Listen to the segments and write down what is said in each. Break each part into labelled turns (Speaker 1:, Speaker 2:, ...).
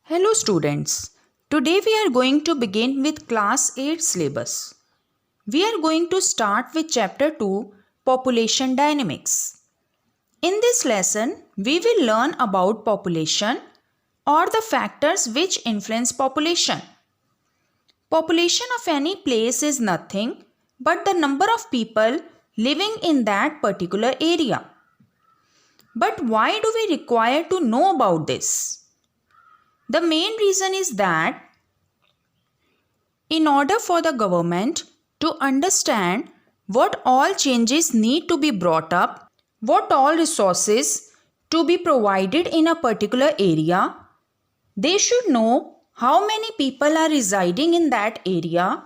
Speaker 1: Hello students. Today we are going to begin with class 8 syllabus. We are going to start with chapter 2 Population Dynamics. In this lesson we will learn about population or the factors which influence population. Population of any place is nothing but the number of people living in that particular area. But why do we require to know about this? The main reason is that in order for the government to understand what all changes need to be brought up, what all resources to be provided in a particular area, they should know how many people are residing in that area,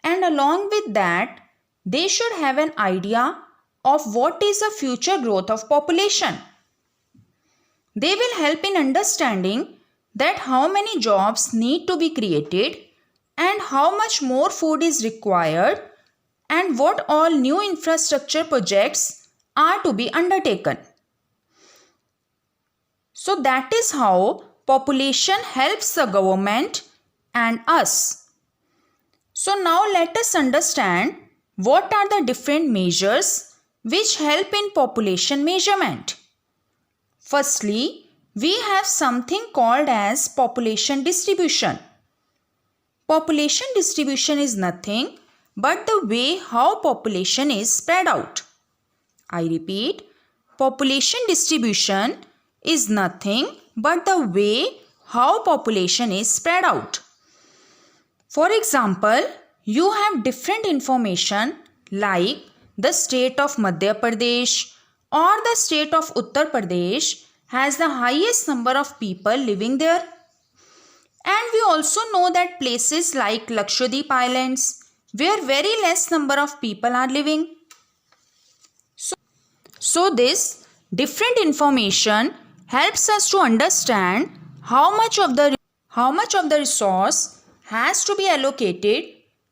Speaker 1: and along with that, they should have an idea of what is the future growth of population. They will help in understanding that how many jobs need to be created and how much more food is required and what all new infrastructure projects are to be undertaken. So that is how population helps the government and us. So now let us understand what are the different measures which help in population measurement. Firstly, we have something called as population distribution. Population distribution is nothing but the way how population is spread out. I repeat, population distribution is nothing but the way how population is spread out. For example, you have different information like the state of Madhya Pradesh or the state of Uttar Pradesh has the highest number of people living there. And we also know that places like Lakshadweep Islands, where very less number of people are living. So this different information helps us to understand how much of the resource has to be allocated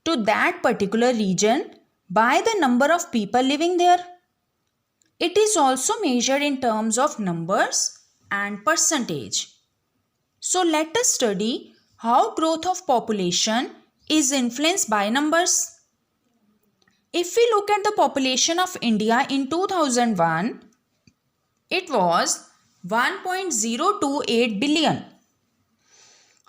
Speaker 1: to that particular region by the number of people living there. It is also measured in terms of numbers and percentage. So let us study how growth of population is influenced by numbers. If we look at the population of India in 2001, it was 1.028 billion.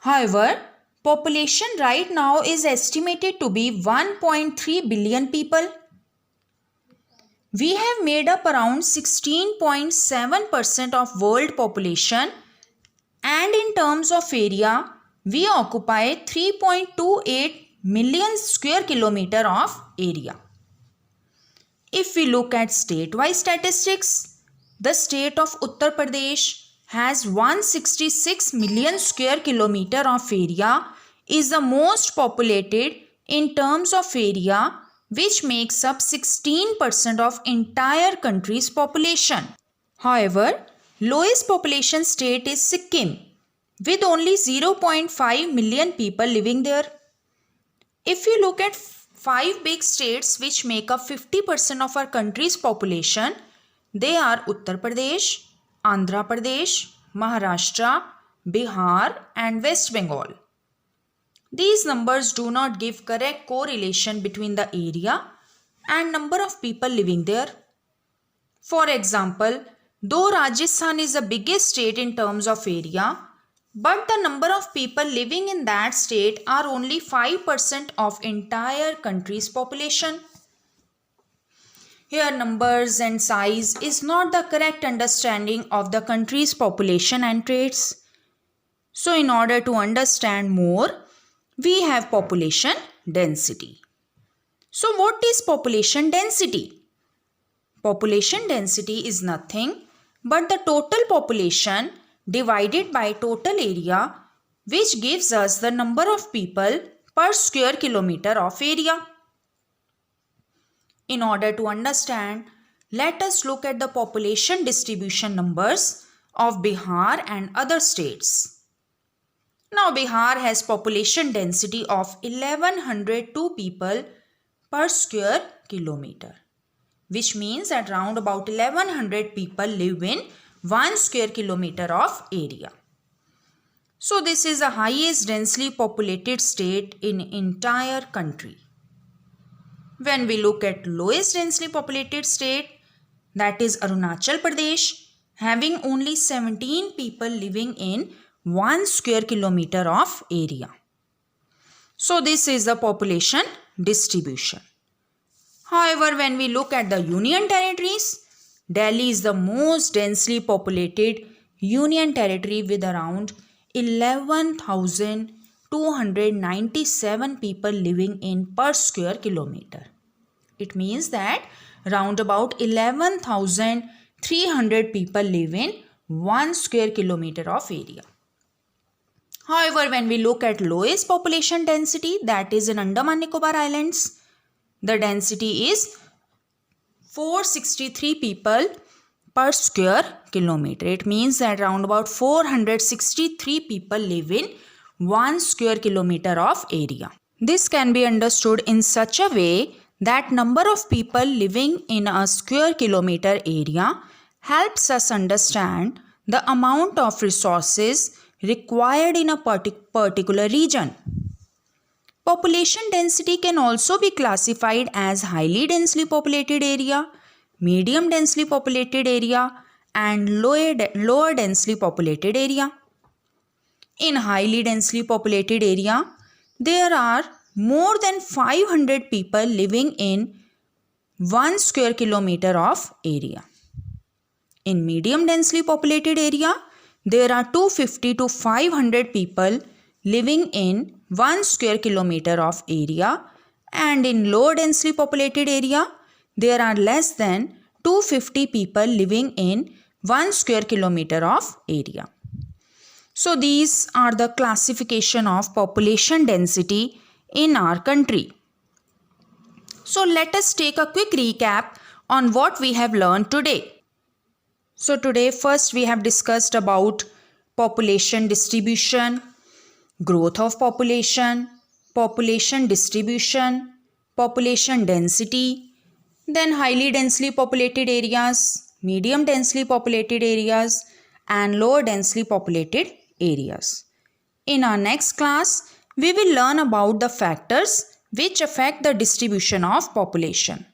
Speaker 1: However, population right now is estimated to be 1.3 billion people. We have made up around 16.7% of world population, and in terms of area, we occupy 3.28 million square kilometer of area. If we look at state-wise statistics, the state of Uttar Pradesh has 166 million square kilometer of area, is the most populated in terms of area, which makes up 16% of entire country's population. However, lowest population state is Sikkim with only 0.5 million people living there. If you look at 5 big states which make up 50% of our country's population, they are Uttar Pradesh, Andhra Pradesh, Maharashtra, Bihar and West Bengal. These numbers do not give correct correlation between the area and number of people living there. For example, though Rajasthan is the biggest state in terms of area, but the number of people living in that state are only 5% of entire country's population. Here numbers and size is not the correct understanding of the country's population and traits. So in order to understand more, we have population density. So what is population density? Population density is nothing but the total population divided by total area, which gives us the number of people per square kilometer of area. In order to understand, let us look at the population distribution numbers of Bihar and other states. Now Bihar has population density of 1102 people per square kilometer, which means that round about 1100 people live in 1 square kilometer of area. So this is the highest densely populated state in entire country. When we look at lowest densely populated state, that is Arunachal Pradesh, having only 17 people living in 1 square kilometer of area. So this is the population distribution. However, when we look at the union territories, Delhi is the most densely populated union territory with around 11,297 people living in per square kilometer. It means that round about 11,300 people live in 1 square kilometer of area. However, when we look at lowest population density, that is in Andaman Nicobar Islands, the density is 463 people per square kilometer. It means that around about 463 people live in 1 square kilometer of area. This can be understood in such a way that number of people living in a square kilometer area helps us understand the amount of resources required in a particular region. Population density can also be classified as highly densely populated area, medium densely populated area, and lower densely populated area. In highly densely populated area, there are more than 500 people living in 1 square kilometer of area. In medium densely populated area, there are 250 to 500 people living in 1 square kilometer of area, and in low densely populated area, there are less than 250 people living in 1 square kilometer of area. So these are the classification of population density in our country. So let us take a quick recap on what we have learned today. So today first we have discussed about population distribution, growth of population, population distribution, population density, then highly densely populated areas, medium densely populated areas, and lower densely populated areas. In our next class, we will learn about the factors which affect the distribution of population.